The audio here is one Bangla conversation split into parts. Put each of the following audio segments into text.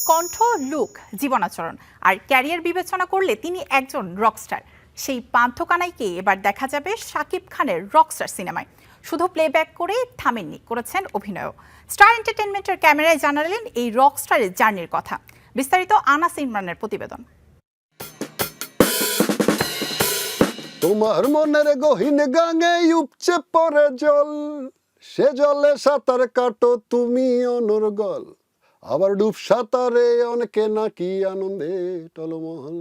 কণ্ঠ, লুক, জীবনাচরণ আর ক্যারিয়ার বিবেচনা করলে তিনি একজন রকস্টার। সেই পান্থকানাইকে এবার দেখা যাবে শাকিব খানের রকস্টার সিনেমায়। শুধু প্লেব্যাক করে থামেননি, করেছেন অভিনয়ও। স্টার এন্টারটেইনমেন্টের ক্যামেরায় জানালেন এই রকস্টারের জার্নির কথা। বিস্তারিত আনাস ইমরানের প্রতিবেদন। তোমার মনের গহীন গাঙে উপচে পড়ে জল, সে জলে সাঁতার কাটো তুমি অনর্গল, আবার ডুব সাঁতারে অনেকে নাকি আনন্দে টলমহল।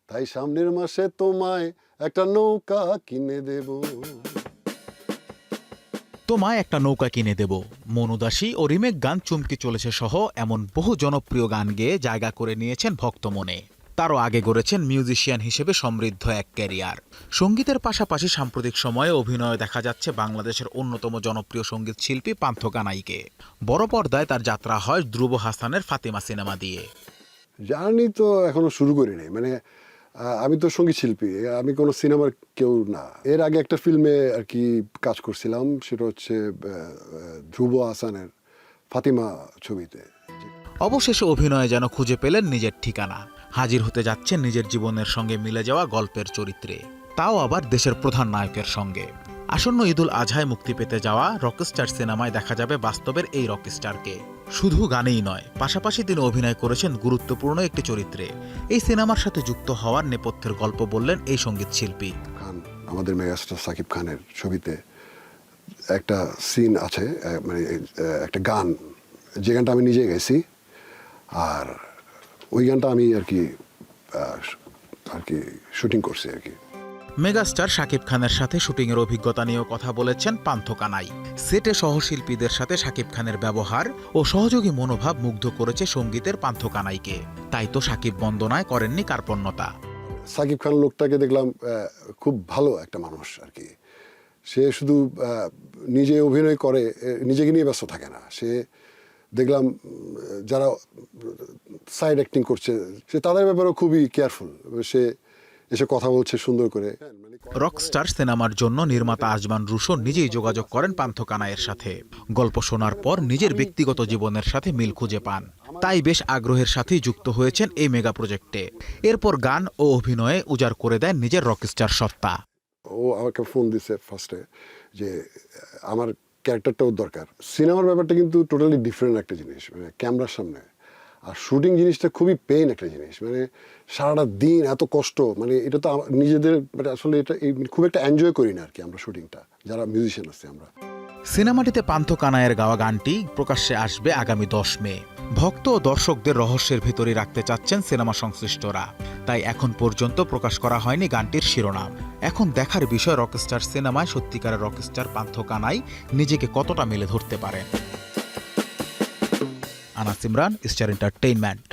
তাই সামনের মাসে তোমায় একটা নৌকা কিনে দেব। তোমায় একটা নৌকা কিনে দেব, মনুদাসী ও রিমেক গান চুমকি চলেছে সহ এমন বহু জনপ্রিয় গান গেয়ে জায়গা করে নিয়েছেন ভক্ত মনে। তারও আগে গড়েছেন মিউজিশিয়ান হিসেবে সমৃদ্ধ এক ক্যারিয়ার। সঙ্গীতের পাশাপাশি সাম্প্রতিক সময়ে অভিনয়ে দেখা যাচ্ছে বাংলাদেশের অন্যতম জনপ্রিয় সঙ্গীত শিল্পী পান্থকানাইকে। বড় পর্দায় তার যাত্রা হয় ধ্রুব হাসানের ফাতিমা সিনেমা দিয়ে। জার্নি তো এখনো শুরু করিনি, মানে আমি তো সঙ্গীত শিল্পী, আমি কোনো সিনেমার কেউ না। এর আগে একটা ফিল্মে আর কি কাজ করছিলাম, সেটা হচ্ছে ধ্রুব হাসানের ফাতিমা ছবিতে। অবশেষে অভিনয়ে যেন খুঁজে পেলেন নিজের ঠিকানা। হাজির হতে যাচ্ছেন নিজের জীবনের সঙ্গে মিলে যাওয়া গল্পের চরিত্রে, তাও আবার দেশের প্রধান নায়কের সঙ্গে। আসন্ন ঈদুল আজহায় মুক্তি পেতে যাওয়া রকস্টার সিনেমায় দেখা যাবে বাস্তবের এই রকস্টারকে। শুধু গানেই নয়, পাশাপাশি তিনি অভিনয় করেছেন গুরুত্বপূর্ণ একটি চরিত্রে। এই সিনেমার সাথে যুক্ত হওয়ার নেপথ্যের গল্প বললেন এই সঙ্গীত শিল্পী। আমাদের মেগাস্টার সাকিব খানের ছবিতে একটা সিন আছে, মানে একটা গান, যে গানটা আমি নিজে গেছি, আর ওই গানটা আমি আর কি শুটিং করছি আর কি। মেগাস্টার শাকিব খানের সাথে শুটিংয়ের অভিজ্ঞতা নিয়েও কথা বলেছেন পান্থকানাই। সেটে সহশিল্পীদের সাথে শাকিব খানের ব্যবহার ও সহযোগী মনোভাব মুগ্ধ করেছে সঙ্গীতের পান্থকানাইকে। তাই তো শাকিব বন্দনায় করেননি কার্পণ্যতা। সাকিব খান লোকটাকে দেখলাম খুব ভালো একটা মানুষ আর কি। সে শুধু নিজে অভিনয় করে, নিজেকে নিয়ে ব্যস্ত থাকে না। সে দেখলাম যারা সাইড অ্যাক্টিং করছে, সে তাদের ব্যাপারেও খুবই কেয়ারফুল। সে এসে কথা বলছে সুন্দর করে। রকস্টার সিনেমার জন্য নির্মাতা আজমান রুশো নিজেই যোগাযোগ করেন পান্থকানাইয়ের সাথে। গল্প শোনার পর নিজের ব্যক্তিগত জীবনের সাথে মিল খুঁজে পান, তাই বেশ আগ্রহের সাথেই যুক্ত হয়েছেন এই মেগা প্রজেক্টে। এরপর গান ও অভিনয়ে উজাড় করে দেন নিজের রকস্টার সত্তা। ও আমাকে ফোন দিছে ফার্স্টে যে আমার ক্যারেক্টারটাও দরকার। সিনেমার ব্যাপারটা কিন্তু টোটালি ডিফারেন্ট একটা জিনিস, মানে ক্যামেরার সামনে। আর শুটিং জিনিসটা খুবই পেইন একটা জিনিস, মানে সারাটা দিন এত কষ্ট, মানে এটা তো নিজেদের মানে আসলে এটা খুব একটা এনজয় করি না আর কি আমরা শুটিংটা, যারা মিউজিশিয়ান আছে আমরা। সিনেমাটিতে পান্থকানাইয়ের গাওয়া গানটি প্রকাশ্যে আসবে আগামী 10 মে। ভক্ত ও দর্শকদের রহস্যের ভিতরে রাখতে চাচ্ছেন সিনেমা সংশ্লিষ্টরা, তাই এখন পর্যন্ত প্রকাশ করা হয়নি গানটির শিরোনাম। এখন দেখার বিষয় রকস্টার সিনেমায় সত্যিকারের রকস্টার পান্থকানাই নিজেকে কতটা মেলে ধরতে পারেন। Anas Imran, star entertainment.